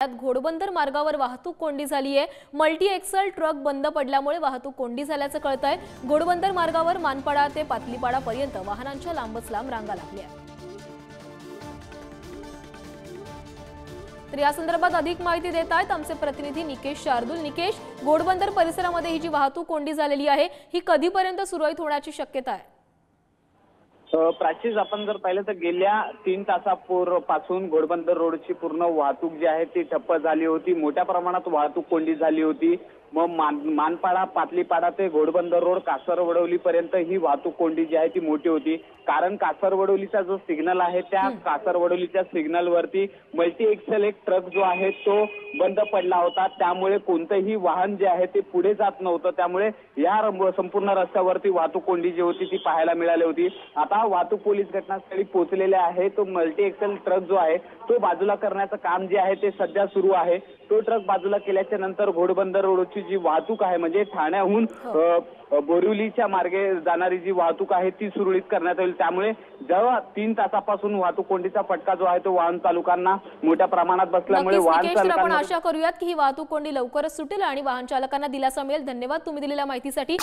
घोडबंदर मार्गावर वाहतूक कोंडी झाली आहे। मल्टी एक्सल ट्रक बंद पडल्यामुळे वाहतूक कोंडी झाल्याचं कळतंय। घोडबंदर मार्गावर मानपाडा ते पातलीपाडा पर्यंत वाहनांच्या लांबच लांब रांगा लागल्या। तर या संदर्भात अधिक माहिती देत आहेत आमचे प्रतिनिधी निकेश शार्दूल। निकेश, घोडबंदर परिसरामध्ये ही जी वाहतूक कोंडी झालेली आहे ही कधीपर्यंत सुरळीत होण्याची शक्यता आहे? प्राचीच आपण जर पाहिलं तर गेल्या 3 तासापूर्वीपासून घोडबंदर रोडची पूर्ण वाहतूक जी आहे ती ठप्प झाली होती। मोठ्या प्रमाणात वाहतूक कोंडी झाली होती। मग मानपाडा पातलीपाडा ते घोडबंदर रोड कासरवडवली पर्यंत ही वाहतूक कोंडी जी आहे ती मोठी होती। कारण कासरवडवलीचा जो सिग्नल आहे त्या कासरवडवलीच्या सिग्नल वरती मल्टी एक्सेल एक ट्रक जो आहे तो बंद पडला होता। त्यामुळे कोणतेही वाहन जे आहे ते पुढे जात नव्हतं। त्यामुळे या संपूर्ण रस्त्यावरती वाहतूक कोंडी जी होती ती पाहायला मिळाली होती। आता वाहतूक पोलीस घटनास्थळी पोहोचलेले आहे। तो मल्टी एक्सेल ट्रक जो आहे तो बाजूला करण्याचं काम जे आहे ते सध्या सुरू आहे। तो ट्रक बाजूला केल्याच्या नंतर घोडबंदर रोडची जी वाहतूक आहे म्हणजे ठाण्याहून बोरिवलीच्या मार्गे जाणारी जी वाहतूक आहे ती सुरळीत करण्यात येईल। त्यामुळे जेव्हा 3 तासापासून वाहतूक कोंडीचा फटका जो आहे तो वाहन चालकांना मोठ्या प्रमाणात बसल्यामुळे वाहन चालकांना आपण आशा करूयात की ही वाहतूक कोंडी लवकरच सुटेल आणि वाहन चालकांना दिलासा मिळेल। धन्यवाद तुम्ही दिलेल्या माहितीसाठी।